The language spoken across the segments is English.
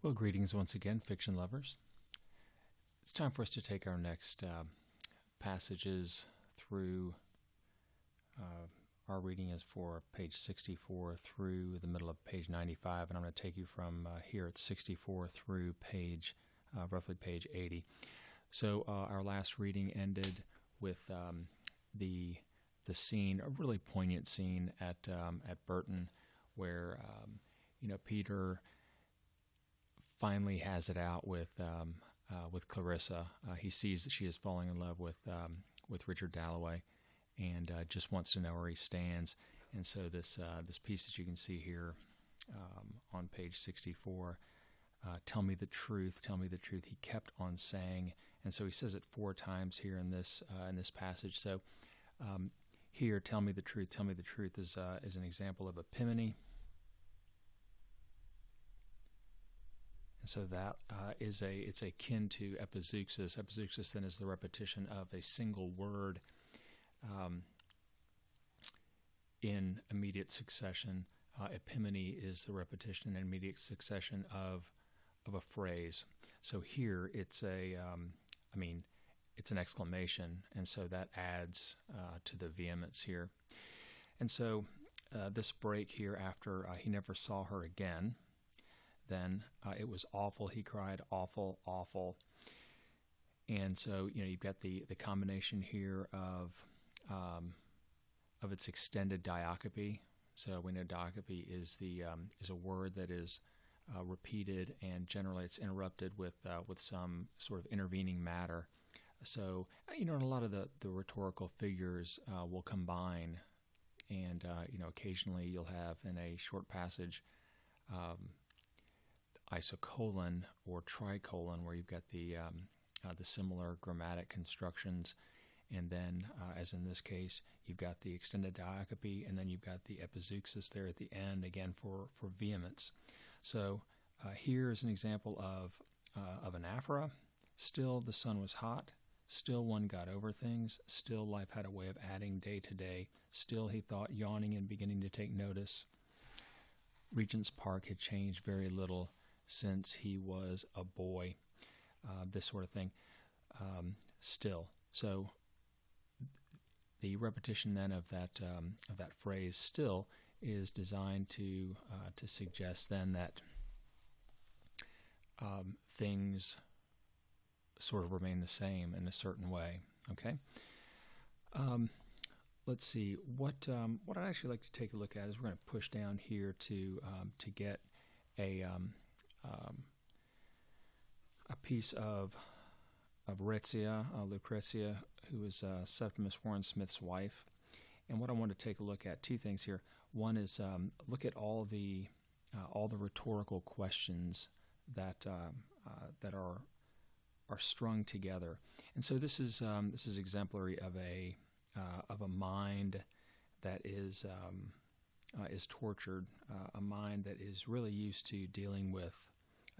Well, greetings once again, fiction lovers. It's time for us to take our next passages through. Our reading is for page 64 through the middle of page 95, and I'm going to take you from here at 64 through roughly page 80. So our last reading ended with the scene, a really poignant scene at Burton, where Peter finally has it out with Clarissa. He sees that she is falling in love with Richard Dalloway, and just wants to know where he stands. And so this piece that you can see here on page 64, tell me the truth, he kept on saying. And so he says it 4 times here in this passage. So here, tell me the truth is an example of epimony. And so that it's akin to epizeuxis. Epizeuxis then is the repetition of a single word in immediate succession. Epimony is the repetition in immediate succession of a phrase. So here it's it's an exclamation, and so that adds to the vehemence here. And so this break here after he never saw her again. Then it was awful, he cried, awful, awful. And so, you've got the combination here of its extended diacope. So we know diacope is a word that is repeated, and generally it's interrupted with some sort of intervening matter. So, and a lot of the rhetorical figures will combine, and occasionally you'll have in a short passage isocolon or tricolon, where you've got the similar grammatic constructions, and then as in this case, you've got the extended diacope, and then you've got the epizeuxis there at the end again for vehemence. So here is an example of an aphora. Still the sun was hot. Still one got over things. Still life had a way of adding day to day. Still he thought, yawning and beginning to take notice. Regent's Park had changed very little since he was a boy, this sort of thing. Still, so the repetition then of that phrase "still" is designed to suggest then that things sort of remain the same in a certain way. Okay. Let's see what I'd actually like to take a look at is we're going to push down here to get a piece of Rezia, Lucrezia, who is Septimus Warren Smith's wife. And what I want to take a look at, 2 things here. One is look at all the rhetorical questions that are strung together. And so this is exemplary of a mind that is tortured, a mind that is really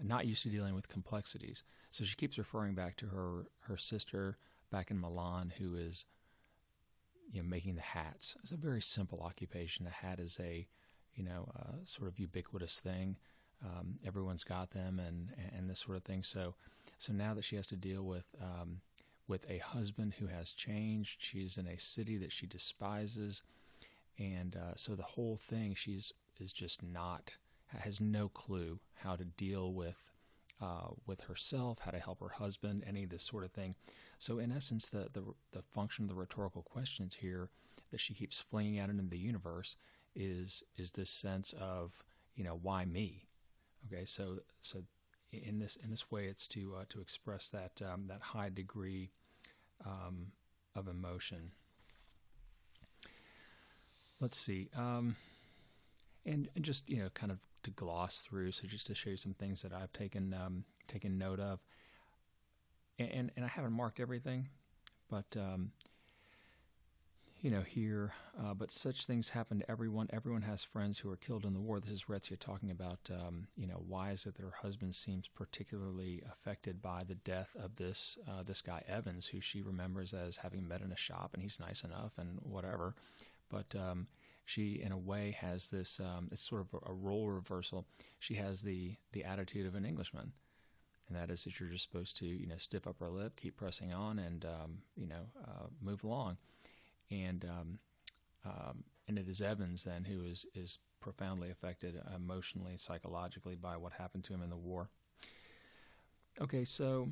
not used to dealing with complexities. So she keeps referring back to her sister back in Milan, who is making the hats. It's a very simple occupation. A hat is a sort of ubiquitous thing. Everyone's got them, and this sort of thing. So now that she has to deal with a husband who has changed, she's in a city that she despises, and so the whole thing has no clue how to deal with herself, how to help her husband, any of this sort of thing. So in essence, the function of the rhetorical questions here that she keeps flinging out into the universe is this sense of why me? Okay, so in this way, it's to express that high degree of emotion. Let's see, and just kind of to gloss through. So just to show you some things that I've taken note of, and I haven't marked everything, but here. But such things happen to everyone. Everyone has friends who are killed in the war. This is Retzius talking about, why is it that her husband seems particularly affected by the death of this guy Evans, who she remembers as having met in a shop, and he's nice enough and whatever. But she, in a way, has this, it's sort of a role reversal. She has the attitude of an Englishman, and that is that you're just supposed to, stiff up her lip, keep pressing on, and, move along. And it is Evans, then, who is profoundly affected emotionally, psychologically by what happened to him in the war. Okay, so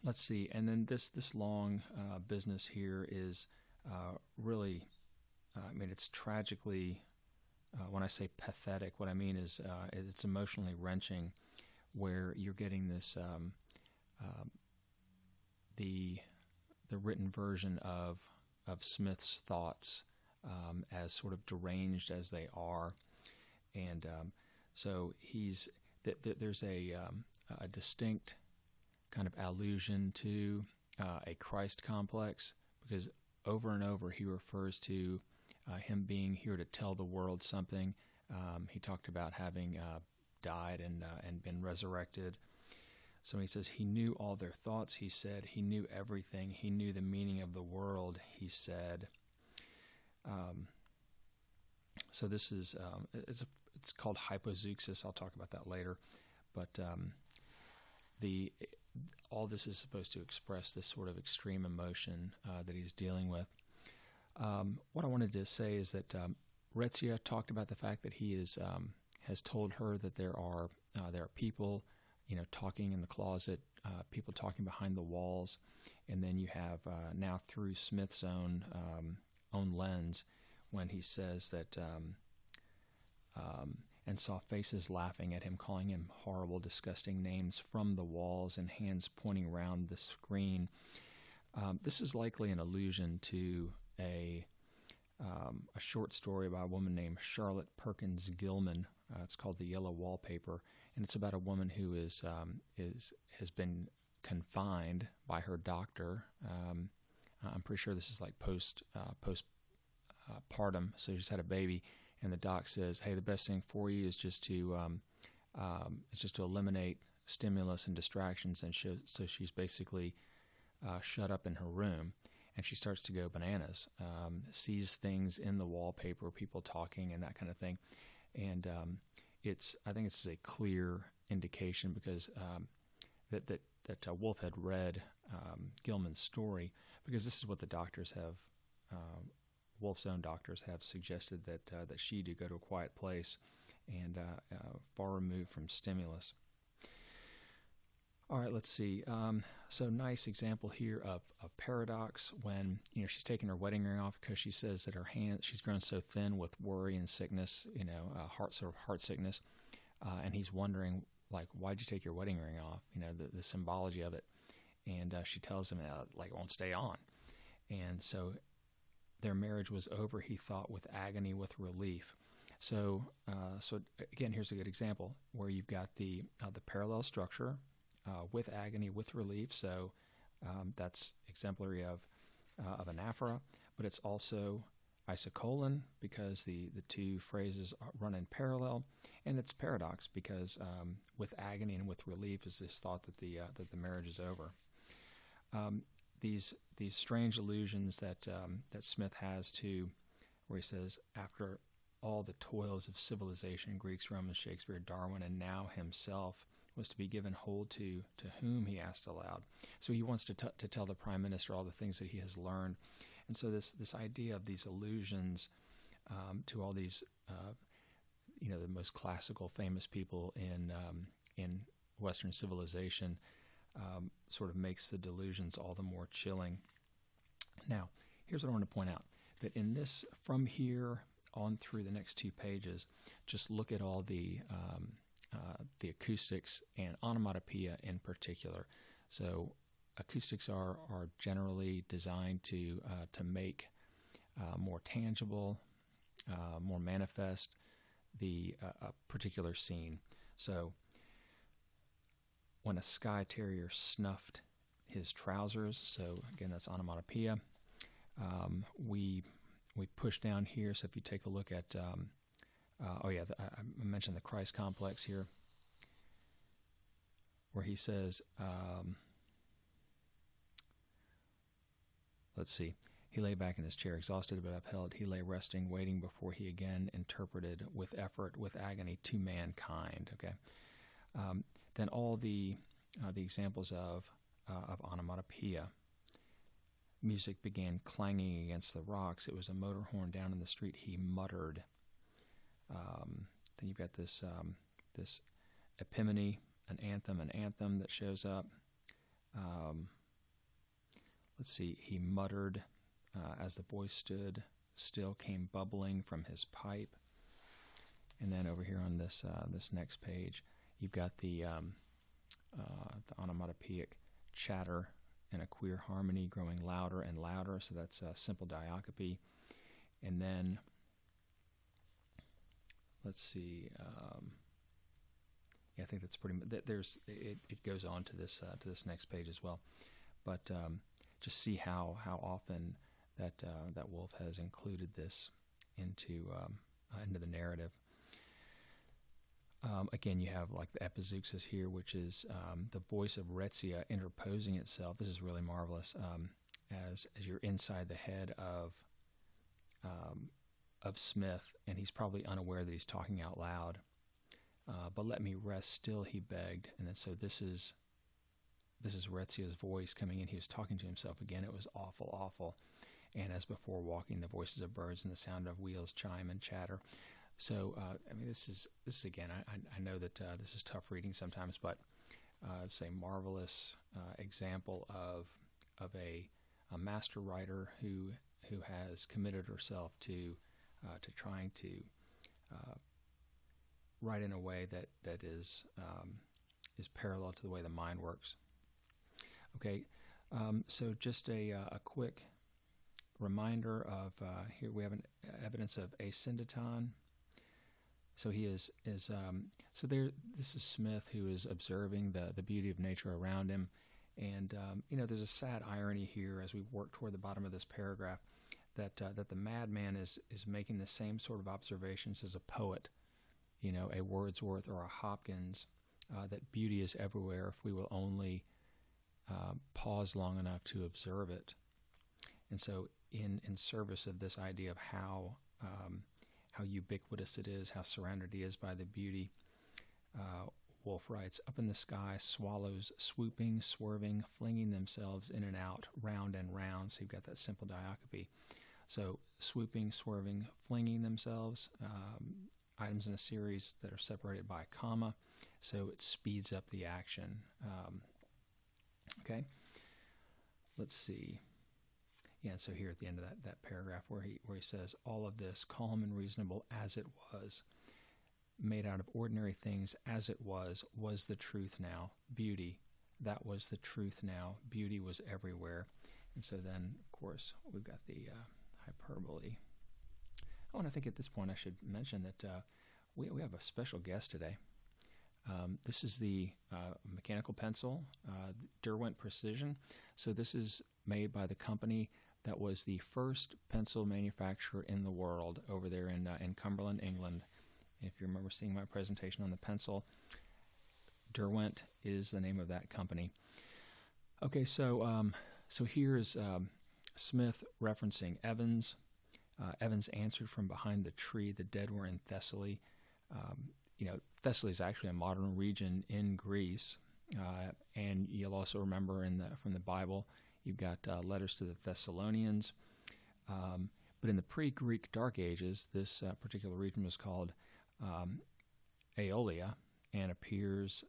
let's see. And then this long business here is really, it's tragically, when I say pathetic, what I mean is it's emotionally wrenching, where you're getting this, the written version of Smith's thoughts as sort of deranged as they are. And so there's a distinct kind of allusion to a Christ complex, because over and over he refers to him being here to tell the world something. He talked about having died and been resurrected. So he says he knew all their thoughts, he said. He knew everything. He knew the meaning of the world, he said. So this is, it's called hypozeuxis. I'll talk about that later. But all this is supposed to express this sort of extreme emotion that he's dealing with. What I wanted to say is that Rezia talked about the fact that he has told her that there are people, talking in the closet, people talking behind the walls, and then you have now through Smith's own lens, when he says that and saw faces laughing at him, calling him horrible, disgusting names from the walls, and hands pointing round the screen. This is likely an allusion to a short story by a woman named Charlotte Perkins Gilman. It's called The Yellow Wallpaper, and it's about a woman who has been confined by her doctor. I'm pretty sure this is like postpartum, so she's had a baby, and the doc says, "Hey, the best thing for you is just to eliminate stimulus and distractions." And so she's basically shut up in her room, and she starts to go bananas, sees things in the wallpaper, people talking, and that kind of thing. And I think it's a clear indication, because that Woolf had read Gilman's story, because this is what the doctors have. Woolf's own doctors have suggested that she do go to a quiet place and far removed from stimulus. All right, let's see. So nice example here of paradox, when she's taking her wedding ring off because she says that she's grown so thin with worry and sickness, heart sickness, and he's wondering, like, why'd you take your wedding ring off? The symbology of it, and she tells him it won't stay on, and so their marriage was over, he thought, with agony, with relief. So again, here's a good example where you've got the parallel structure with agony, with relief. So that's exemplary of anaphora, but it's also isocolon, because the two phrases run in parallel, and it's paradox because with agony and with relief is this thought that the marriage is over. These strange allusions that Smith has to, where he says, after all the toils of civilization, Greeks, Romans, Shakespeare, Darwin, and now himself was to be given hold to whom, he asked aloud. So he wants to tell the prime minister all the things that he has learned. And so this idea of these allusions to all these, the most classical, famous people in Western civilization, sort of makes the delusions all the more chilling. Now, here's what I want to point out, that in this, from here on through the next 2 pages, just look at all the acoustics and onomatopoeia in particular. So acoustics are generally designed to make more tangible, more manifest a particular scene. So when a Skye Terrier snuffed his trousers, so again, that's onomatopoeia. We push down here, so if you take a look at, I mentioned the Christ complex here, where he says, let's see, He lay back in his chair, exhausted but upheld. He lay resting, waiting before he again interpreted with effort, with agony, to mankind. Okay. Then all the examples of onomatopoeia. Music began clanging against the rocks. It was a motor horn down in the street. He muttered. Then you've got this epimony, an anthem that shows up. Let's see. He muttered as the boy stood still, came bubbling from his pipe. And then over here on this next page, you've got the onomatopoeic chatter in a queer harmony growing louder and louder. So that's a simple diacope. And then let's see. I think that's pretty much. It goes on to this next page as well. But just see how often that Woolf has included this into the narrative. Again, you have like the epizeuxis here, which is the voice of Rezia interposing itself. This is really marvelous. As you're inside the head of Smith, and he's probably unaware that he's talking out loud. But let me rest still, he begged. And then so this is Retzia's voice coming in. He was talking to himself again. It was awful, awful. And as before, walking, the voices of birds and the sound of wheels chime and chatter. So, this is again, I know that this is tough reading sometimes, but it's a marvelous example of a master writer who has committed herself to trying to write in a way that is parallel to the way the mind works. Okay, so just a quick reminder of here we have an evidence of asyndeton. So he is so there. This is Smith, who is observing the beauty of nature around him, and there's a sad irony here as we work toward the bottom of this paragraph that the madman is making the same sort of observations as a poet, a Wordsworth or a Hopkins, that beauty is everywhere if we will only pause long enough to observe it. And so, in service of this idea of how ubiquitous it is, how surrounded he is by the beauty, Woolf writes, "Up in the sky, swallows swooping, swerving, flinging themselves in and out, round and round." So you've got that simple diacope. So swooping, swerving, flinging themselves, items in a series that are separated by a comma, so it speeds up the action. Okay, let's see. Yeah, so here at the end of that paragraph where he says, "All of this, calm and reasonable as it was, made out of ordinary things as it was the truth now. Beauty, that was the truth now. Beauty was everywhere." And so then, of course, we've got the hyperbole. Oh, and I think at this point I should mention that we have a special guest today. This is the mechanical pencil, Derwent Precision. So this is made by the company that was the first pencil manufacturer in the world over there in Cumberland, England. If you remember seeing my presentation on the pencil, Derwent is the name of that company. Okay, so here's Smith referencing Evans. Evans answered from behind the tree, "The dead were in Thessaly." Thessaly is actually a modern region in Greece, and you'll also remember from the Bible, you've got letters to the Thessalonians. But in the pre-Greek Dark Ages, this particular region was called Aeolia, and appears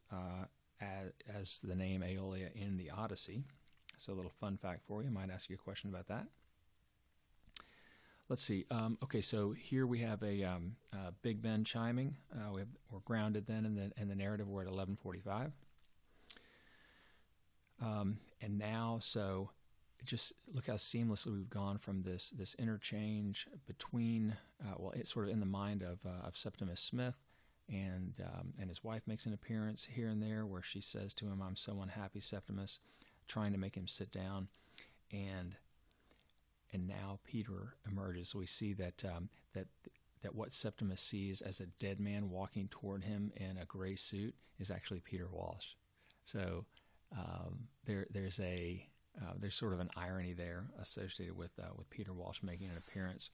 as the name Aeolia in the Odyssey. So a little fun fact for you. I might ask you a question about that. Let's see. Okay, so here we have a Big Ben chiming. We're grounded then in the narrative. We're at 11:45. And now, so just look how seamlessly we've gone from this interchange between, it's sort of in the mind of Septimus Smith, and his wife makes an appearance here and there where she says to him, "I'm so unhappy, Septimus," trying to make him sit down, and now Peter emerges. So we see that what Septimus sees as a dead man walking toward him in a gray suit is actually Peter Walsh. So there's a there's sort of an irony there associated with Peter Walsh making an appearance.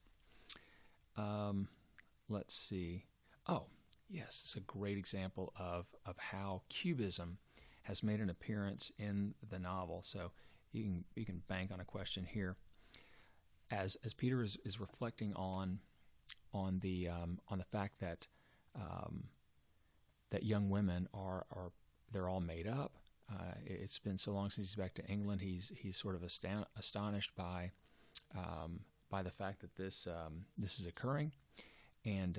Let's see. Oh, yes, it's a great example of how Cubism has made an appearance in the novel. So you can bank on a question here. As Peter is reflecting on the fact that that young women they're all made up. It's been so long since he's back to England. He's sort of astonished by the fact that this is occurring, and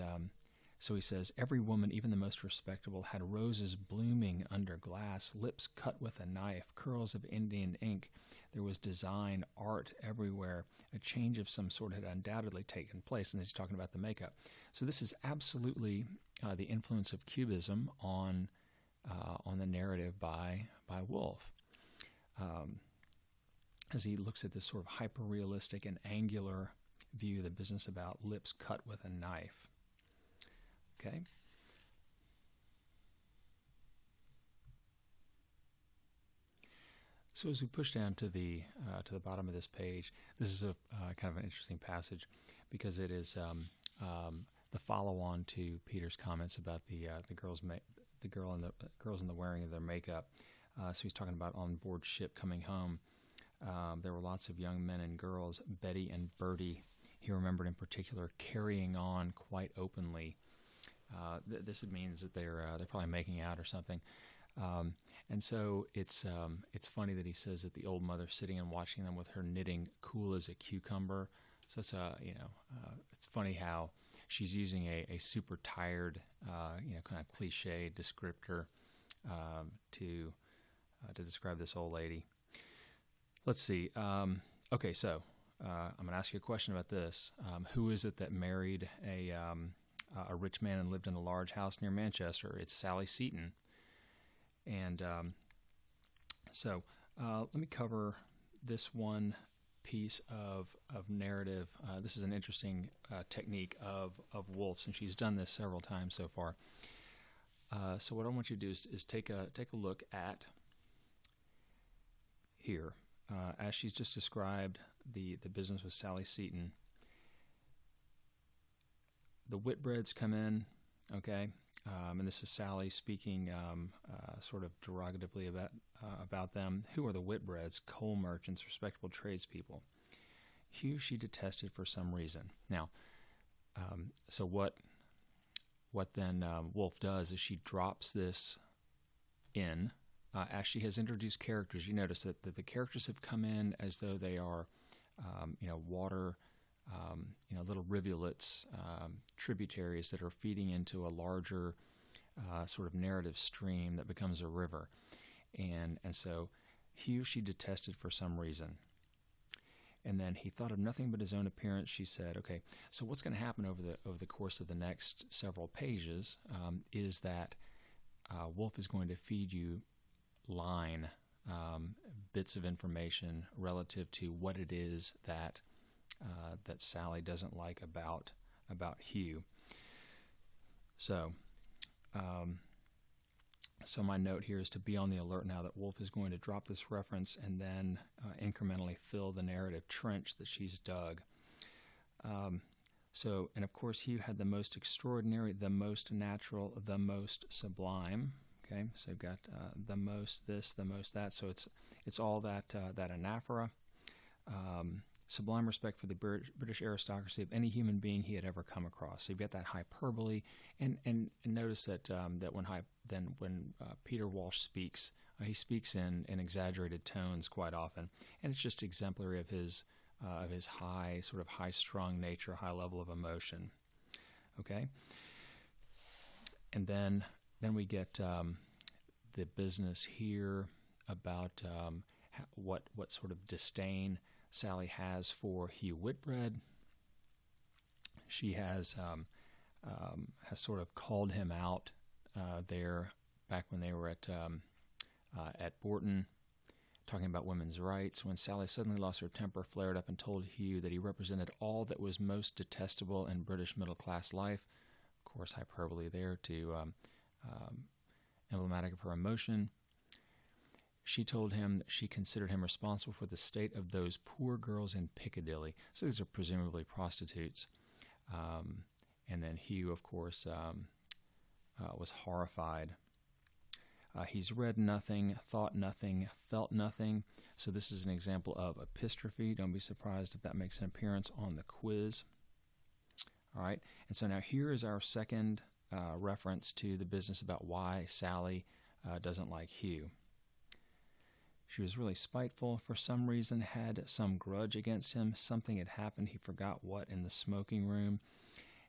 so he says, every woman, even the most respectable, had roses blooming under glass, lips cut with a knife, curls of Indian ink. There was design, art everywhere. A change of some sort had undoubtedly taken place, and he's talking about the makeup. So this is absolutely the influence of Cubism on the narrative by Woolf, as he looks at this sort of hyper-realistic and angular view of the business about lips cut with a knife. Okay. So as we push down to the bottom of this page, this is a kind of an interesting passage because it is the follow-on to Peter's comments about the girls in the wearing of their makeup. So he's talking about on board ship coming home. There were lots of young men and girls, Betty and Bertie. He remembered in particular carrying on quite openly. This means that they're probably making out or something. And so it's funny that he says that the old mother sitting and watching them with her knitting cool as a cucumber. So it's it's funny how she's using a super tired kind of cliche descriptor to describe this old lady. Let's see. Okay, so I'm going to ask you a question about this. Who is it that married a rich man and lived in a large house near Manchester? It's Sally Seaton. And so let me cover this one piece of narrative. This is an interesting technique of Woolf's, and she's done this several times so far. So what I want you to do is take a look at here, as she's just described the business with Sally Seaton. The Whitbreads come in, okay, and this is Sally speaking sort of derogatively about them. Who are the Whitbreads? Coal merchants, respectable tradespeople. Hugh she detested for some reason. Now, so what then Woolf does is she drops this in as she has introduced characters. You notice that the characters have come in as though they are, water, little rivulets, tributaries that are feeding into a larger sort of narrative stream that becomes a river. And so Hugh she detested for some reason. And then he thought of nothing but his own appearance. She said, okay, so what's going to happen over the course of the next several pages is that Woolf is going to feed you bits of information relative to what it is that Sally doesn't like about Hugh. So my note here is to be on the alert now that Woolf is going to drop this reference and then incrementally fill the narrative trench that she's dug. And of course, Hugh had the most extraordinary, the most natural, the most sublime. Okay, so you've got the most this, the most that. So it's all that anaphora. Sublime respect for the British aristocracy of any human being he had ever come across. So you've got that hyperbole, and notice that when Peter Walsh speaks, he speaks in exaggerated tones quite often, and it's just exemplary of his high strung nature, high level of emotion. Okay, and then we get the business here about what sort of disdain Sally has for Hugh Whitbread. She has sort of called him out there back when they were at Bourton, talking about women's rights, when Sally suddenly lost her temper, flared up, and told Hugh that he represented all that was most detestable in British middle-class life. Of course, hyperbole there to emblematic of her emotion. she told him that she considered him responsible for the state of those poor girls in Piccadilly. So these are presumably prostitutes. And then Hugh, of course, was horrified. He's read nothing, thought nothing, felt nothing. So this is an example of epistrophe. Don't be surprised if that makes an appearance on the quiz. All right, and so now here is our second reference to the business about why Sally doesn't like Hugh. She was really spiteful. For some reason, had some grudge against him. Something had happened. He forgot what in the smoking room.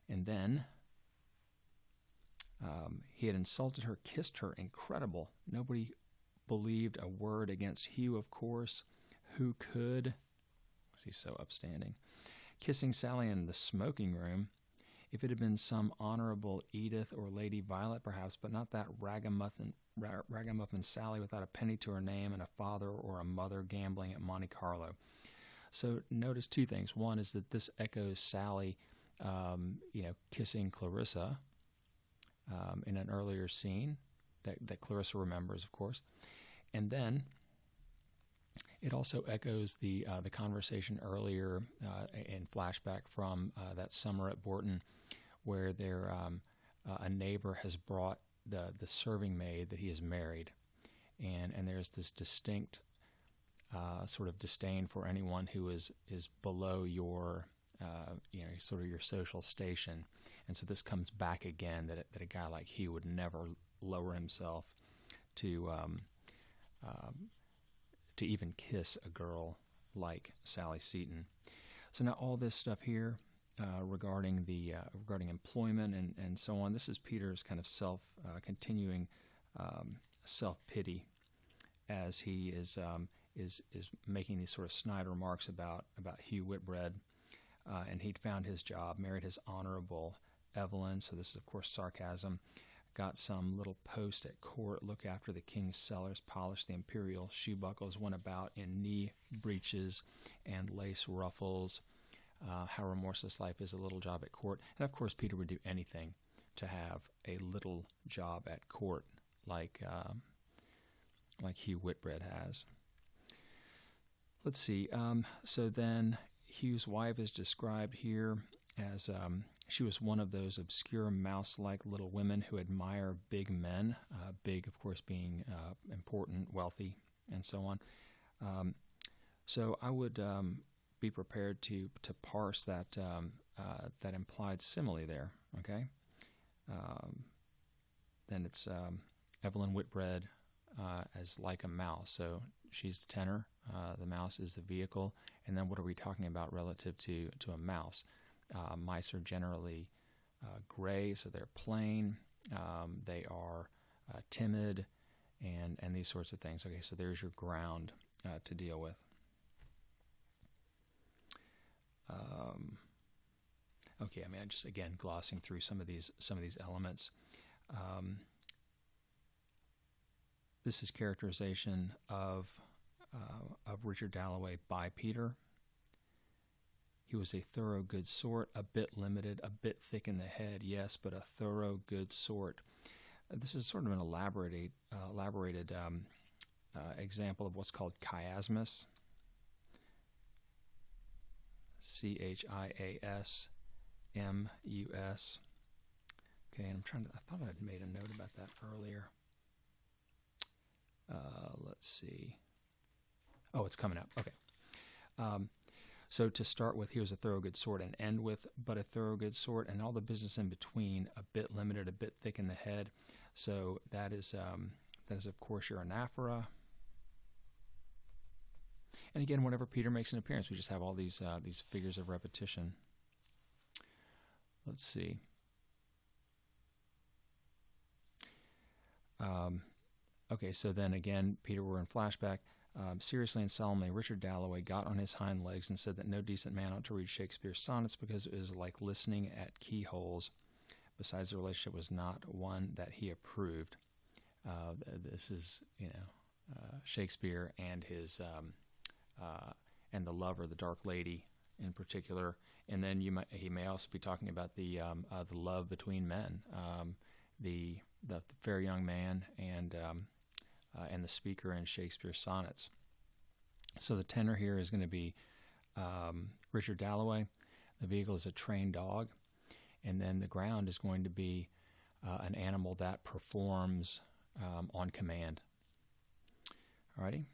And then he had insulted her, kissed her. Incredible. Nobody believed a word against Hugh, of course. Who could? He's so upstanding. Kissing Sally in the smoking room. If it had been some honorable Edith or Lady Violet, perhaps, but not that ragamuffin Sally without a penny to her name and a father or a mother gambling at Monte Carlo. So notice two things. One is that this echoes Sally, kissing Clarissa in an earlier scene that Clarissa remembers, of course. And then it also echoes the conversation earlier in flashback from that summer at Bourton, where a neighbor has brought the serving maid that he has married, and there's this distinct sort of disdain for anyone who is below your sort of your social station, and so this comes back again that a guy like Hugh would never lower himself to even kiss a girl like Sally Seaton. So now all this stuff here regarding employment and so on. This is Peter's kind of continuing self-pity as he is making these sort of snide remarks about Hugh Whitbread, and he'd found his job, married his honorable Evelyn. So this is of course sarcasm. Got some little post at court, look after the king's cellars, polish the imperial shoe buckles, went about in knee breeches and lace ruffles. How remorseless life is, a little job at court. And of course, Peter would do anything to have a little job at court like Hugh Whitbread has. Let's see. So then Hugh's wife is described here as she was one of those obscure mouse-like little women who admire big men, big, of course, being important, wealthy, and so on. So I would be prepared to parse that implied simile there, okay? Then it's Evelyn Whitbread as like a mouse. So she's the tenor, the mouse is the vehicle, and then what are we talking about relative to a mouse? Mice are generally gray, so they're plain. They are timid, and these sorts of things. Okay, so there's your ground to deal with. Okay, I'm just again glossing through some of these elements. This is characterization of Richard Dalloway by Peter. He was a thorough good sort, a bit limited, a bit thick in the head, yes, but a thorough good sort. This is sort of an elaborated example of what's called chiasmus. Chiasmus. Okay, and I thought I'd made a note about that earlier. Let's see. Oh, it's coming up. Okay. So to start with, here's a thorough good sort, and end with but a thorough good sort, and all the business in between, a bit limited, a bit thick in the head. So that is of course your anaphora. And again, whenever Peter makes an appearance, we just have all these figures of repetition. Let's see. Okay, so then again, Peter, we're in flashback. Seriously and solemnly, Richard Dalloway got on his hind legs and said that no decent man ought to read Shakespeare's sonnets because it is like listening at keyholes. Besides, the relationship was not one that he approved. This is, Shakespeare and his and the lover, the dark lady in particular. And then he may also be talking about the love between men, the fair young man and and the speaker in Shakespeare's sonnets. So the tenor here is going to be Mrs Dalloway. The vehicle is a trained dog, and then the ground is going to be an animal that performs on command. Alrighty?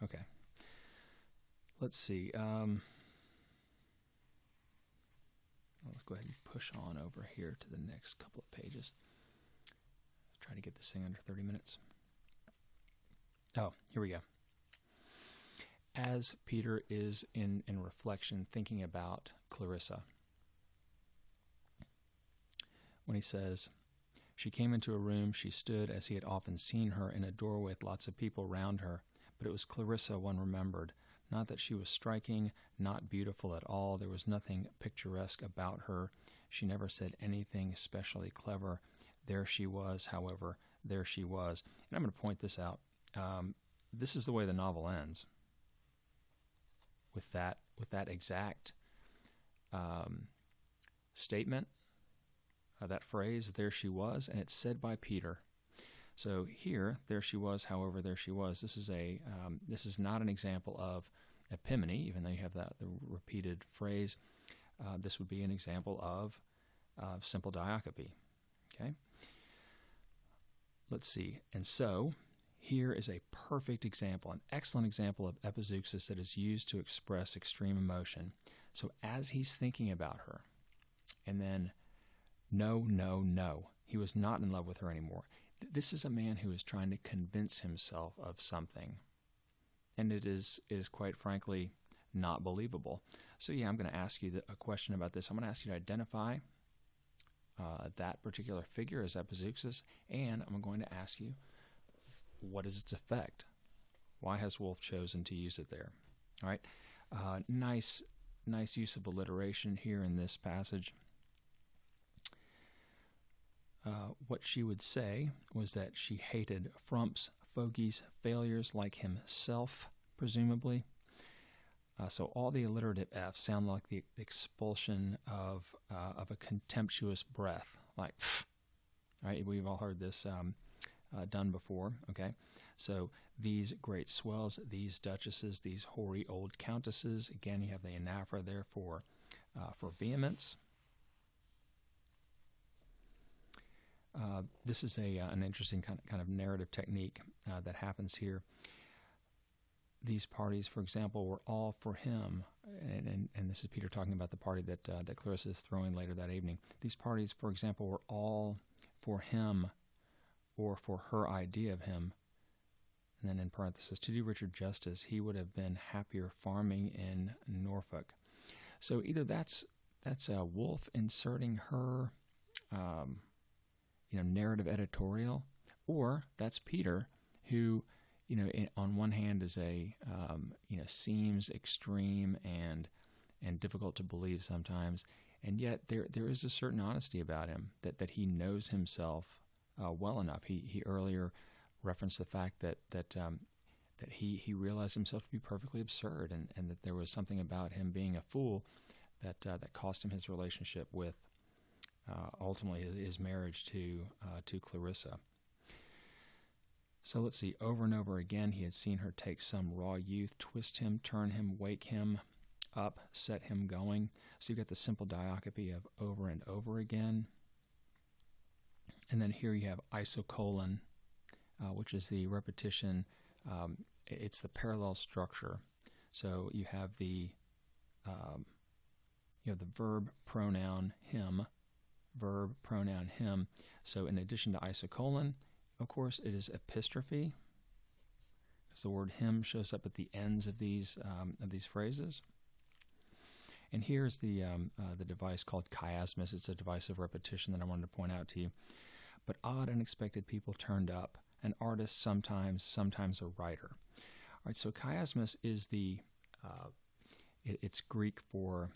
Okay. Let's see. Let's go ahead and push on over here to the next couple of pages. Try to get this thing under 30 minutes. Oh, here we go. As Peter is in reflection, thinking about Clarissa, when he says, "She came into a room, she stood as he had often seen her in a doorway with lots of people round her, but it was Clarissa one remembered. Not that she was striking, not beautiful at all. There was nothing picturesque about her. She never said anything especially clever. There she was, however, there she was." And I'm going to point this out. This is the way the novel ends, with that exact statement, that phrase, "There she was," and it's said by Peter. So here, "There she was, however, there she was." This is not an example of epimony, even though you have the repeated phrase. This would be an example of simple diacope. Okay. Let's see. And so here is a perfect example, an excellent example of epizeuxis that is used to express extreme emotion. So as he's thinking about her, and then no, he was not in love with her anymore. This is a man who is trying to convince himself of something, and it is quite frankly not believable. So yeah, I'm going to ask you a question about this. I'm going to ask you to identify that particular figure as epizeuxis, and I'm going to ask you, what is its effect? Why has Woolf chosen to use it there? All right, nice use of alliteration here in this passage. What she would say was that she hated frumps, fogies, failures like himself, presumably. So all the alliterative F's sound like the expulsion of a contemptuous breath, like pff. Right? We've all heard this done before. Okay, so these great swells, these duchesses, these hoary old countesses. Again, you have the anaphora there for vehemence. This is an interesting kind of narrative technique that happens here. These parties, for example, were all for him, and this is Peter talking about the party that Clarissa is throwing later that evening. These parties, for example, were all for him, or for her idea of him. And then in parenthesis, to do Richard justice, he would have been happier farming in Norfolk. So either that's Woolf inserting her narrative editorial, or that's Peter, who, on one hand is seems extreme and difficult to believe sometimes, and yet there is a certain honesty about him that he knows himself well enough. He earlier referenced the fact that he realized himself to be perfectly absurd, and that there was something about him being a fool that cost him his relationship with ultimately his marriage to Clarissa. So let's see, over and over again he had seen her take some raw youth, twist him, turn him, wake him up, set him going. So you get the simple diacope of over and over again. And then here you have isocolon, which is the repetition. It's the parallel structure. So you have the verb, pronoun, him, verb, pronoun, him. So in addition to isocolon, of course, it is epistrophe, because the word him shows up at the ends of these phrases. And here's the device called chiasmus. It's a device of repetition that I wanted to point out to you. But odd, unexpected people turned up. An artist sometimes a writer. All right, so chiasmus is it's Greek for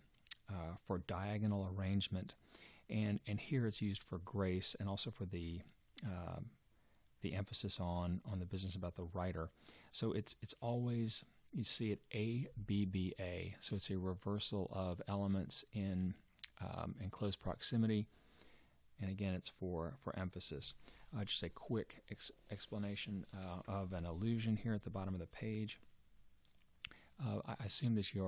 diagonal arrangement, and here it's used for grace and also for the emphasis on the business about the writer. So it's always, you see it A-B-B-A, so it's a reversal of elements in close proximity, and again it's for emphasis. Just a quick explanation of an allusion here at the bottom of the page. I assume that you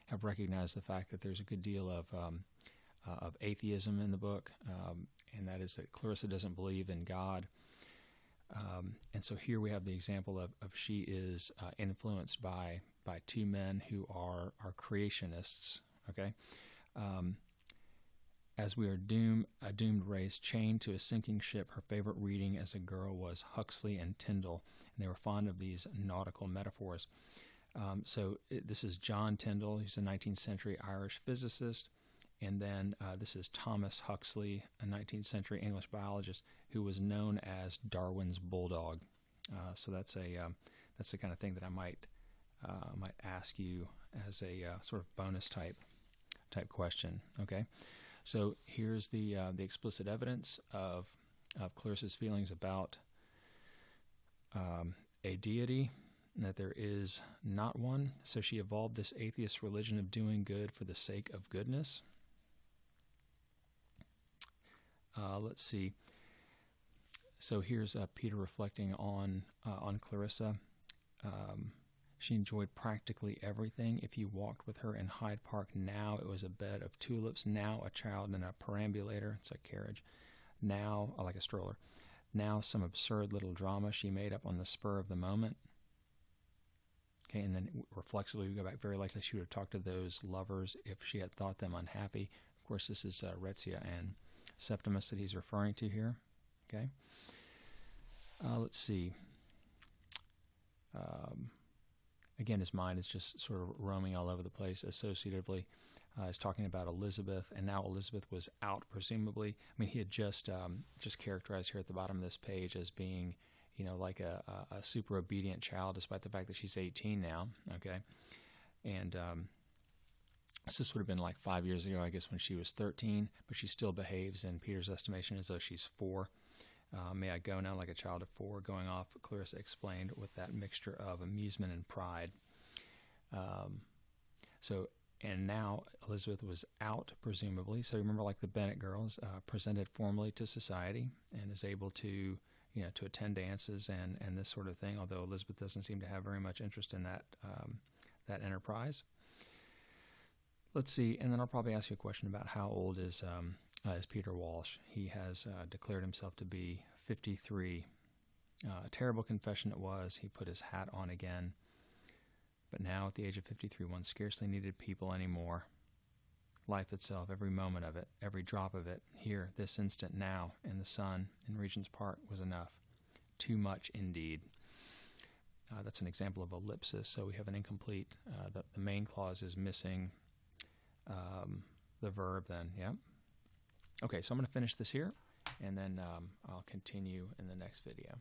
have recognized the fact that there's a good deal of atheism in the book, and that is that Clarissa doesn't believe in God. And so here we have the example of she is influenced by two men who are creationists. Okay, as we are a doomed race, chained to a sinking ship. Her favorite reading as a girl was Huxley and Tyndall, and they were fond of these nautical metaphors. This is John Tyndall. He's a 19th century Irish physicist. And then this is Thomas Huxley, a 19th century English biologist who was known as Darwin's bulldog. So that's the kind of thing that I might ask you as a sort of bonus type question. Okay, so here's the explicit evidence of Clarissa's feelings about a deity, and that there is not one. So she evolved this atheist religion of doing good for the sake of goodness. Let's see. So here's Peter reflecting on Clarissa. She enjoyed practically everything. If you walked with her in Hyde Park now, it was a bed of tulips. Now a child in a perambulator. It's a carriage. Now, like a stroller. Now some absurd little drama she made up on the spur of the moment. Okay, and then reflexively we go back. Very likely she would have talked to those lovers if she had thought them unhappy. Of course, this is Rezia and Septimus that he's referring to here. Okay. Let's see. Again, his mind is just sort of roaming all over the place associatively. He's talking about Elizabeth, and now Elizabeth was out, presumably. I mean, he had just characterized here at the bottom of this page as being, like a super obedient child, despite the fact that she's 18 now. Okay, and so this would have been like 5 years ago, I guess, when she was 13, but she still behaves, in Peter's estimation, as though she's 4. May I go now like a child of 4, going off, Clarissa explained, with that mixture of amusement and pride. And now Elizabeth was out, presumably. So remember, like the Bennett girls, presented formally to society and is able to, to attend dances and this sort of thing, although Elizabeth doesn't seem to have very much interest in that enterprise. Let's see, and then I'll probably ask you a question about how old is Peter Walsh. He has declared himself to be 53. A terrible confession it was. He put his hat on again. But now, at the age of 53, one scarcely needed people anymore. Life itself, every moment of it, every drop of it, here, this instant, now, in the sun, in Regent's Park, was enough. Too much, indeed. That's an example of ellipsis, so we have an incomplete. The main clause is missing the verb then, yeah? Okay, so I'm going to finish this here, and then I'll continue in the next video.